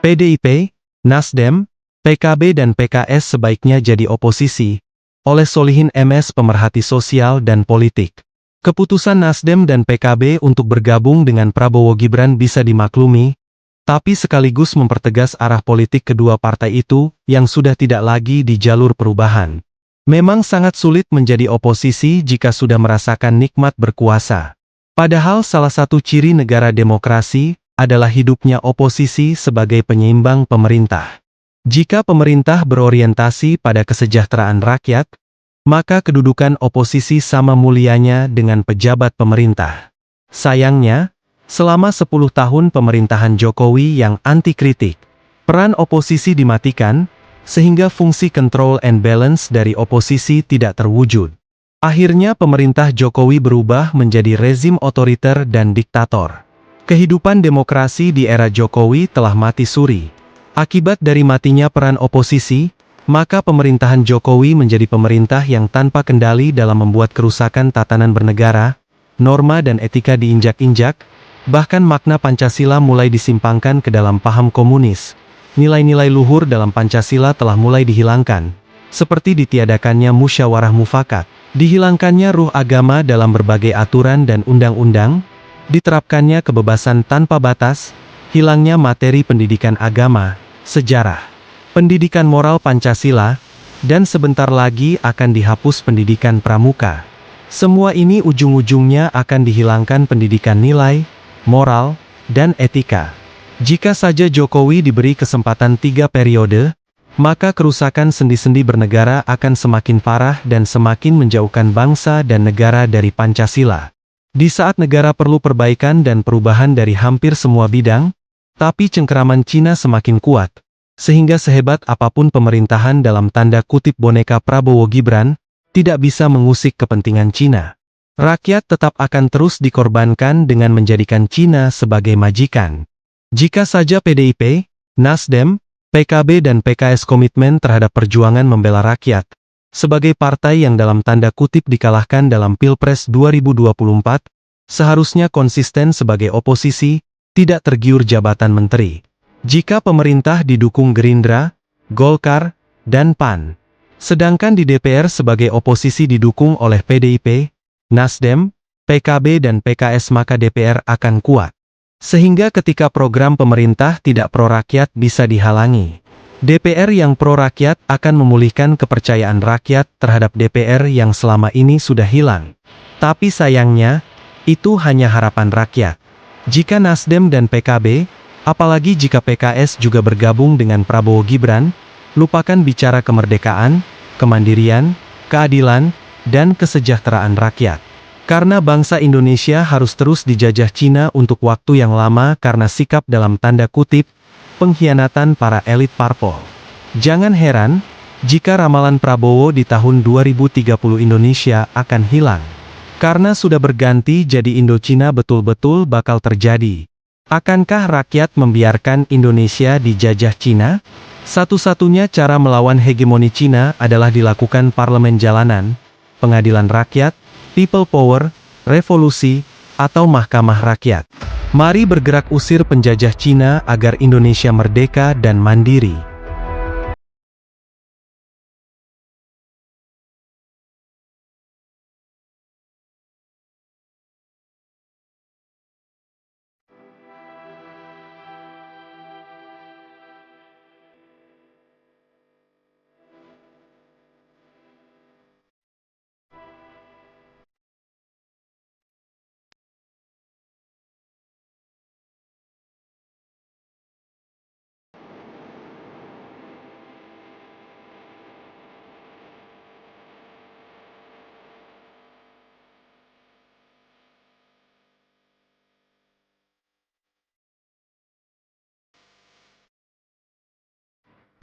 PDIP, Nasdem, PKB dan PKS sebaiknya jadi oposisi, oleh Solihin MS pemerhati sosial dan politik. Keputusan Nasdem dan PKB untuk bergabung dengan Prabowo Gibran bisa dimaklumi, tapi sekaligus mempertegas arah politik kedua partai itu yang sudah tidak lagi di jalur perubahan. Memang sangat sulit menjadi oposisi jika sudah merasakan nikmat berkuasa. Padahal salah satu ciri negara demokrasi adalah hidupnya oposisi sebagai penyeimbang pemerintah. Jika pemerintah berorientasi pada kesejahteraan rakyat, maka kedudukan oposisi sama mulianya dengan pejabat pemerintah. Sayangnya, selama 10 tahun pemerintahan Jokowi yang anti-kritik, peran oposisi dimatikan, sehingga fungsi control and balance dari oposisi tidak terwujud. Akhirnya pemerintah Jokowi berubah menjadi rezim otoriter dan diktator. Kehidupan demokrasi di era Jokowi telah mati suri. Akibat dari matinya peran oposisi, maka pemerintahan Jokowi menjadi pemerintah yang tanpa kendali dalam membuat kerusakan tatanan bernegara, norma dan etika diinjak-injak, bahkan makna Pancasila mulai disimpangkan ke dalam paham komunis. Nilai-nilai luhur dalam Pancasila telah mulai dihilangkan, seperti ditiadakannya musyawarah mufakat, dihilangkannya ruh agama dalam berbagai aturan dan undang-undang, diterapkannya kebebasan tanpa batas, hilangnya materi pendidikan agama, sejarah, pendidikan moral Pancasila, dan sebentar lagi akan dihapus pendidikan pramuka. Semua ini ujung-ujungnya akan dihilangkan pendidikan nilai, moral, dan etika. Jika saja Jokowi diberi kesempatan 3 periode, maka kerusakan sendi-sendi bernegara akan semakin parah dan semakin menjauhkan bangsa dan negara dari Pancasila. Di saat negara perlu perbaikan dan perubahan dari hampir semua bidang, tapi cengkeraman Cina semakin kuat, sehingga sehebat apapun pemerintahan dalam tanda kutip boneka Prabowo Gibran, tidak bisa mengusik kepentingan Cina. Rakyat tetap akan terus dikorbankan dengan menjadikan Cina sebagai majikan. Jika saja PDIP, Nasdem, PKB dan PKS komitmen terhadap perjuangan membela rakyat, sebagai partai yang dalam tanda kutip dikalahkan dalam Pilpres 2024, seharusnya konsisten sebagai oposisi, tidak tergiur jabatan menteri. Jika pemerintah didukung Gerindra, Golkar, dan PAN, sedangkan di DPR sebagai oposisi didukung oleh PDIP, Nasdem, PKB dan PKS, maka DPR akan kuat. Sehingga ketika program pemerintah tidak pro-rakyat bisa dihalangi. DPR yang pro-rakyat akan memulihkan kepercayaan rakyat terhadap DPR yang selama ini sudah hilang. Tapi sayangnya, itu hanya harapan rakyat. Jika Nasdem dan PKB, apalagi jika PKS juga bergabung dengan Prabowo Gibran, lupakan bicara kemerdekaan, kemandirian, keadilan, dan kesejahteraan rakyat. Karena bangsa Indonesia harus terus dijajah Cina untuk waktu yang lama karena sikap dalam tanda kutip, pengkhianatan para elit parpol. Jangan heran, jika ramalan Prabowo di tahun 2030 Indonesia akan hilang. Karena sudah berganti jadi Indochina betul-betul bakal terjadi. Akankah rakyat membiarkan Indonesia dijajah Cina? Satu-satunya cara melawan hegemoni Cina adalah dilakukan parlemen jalanan, pengadilan rakyat, people power, revolusi, atau mahkamah rakyat. Mari bergerak usir penjajah Cina agar Indonesia merdeka dan mandiri.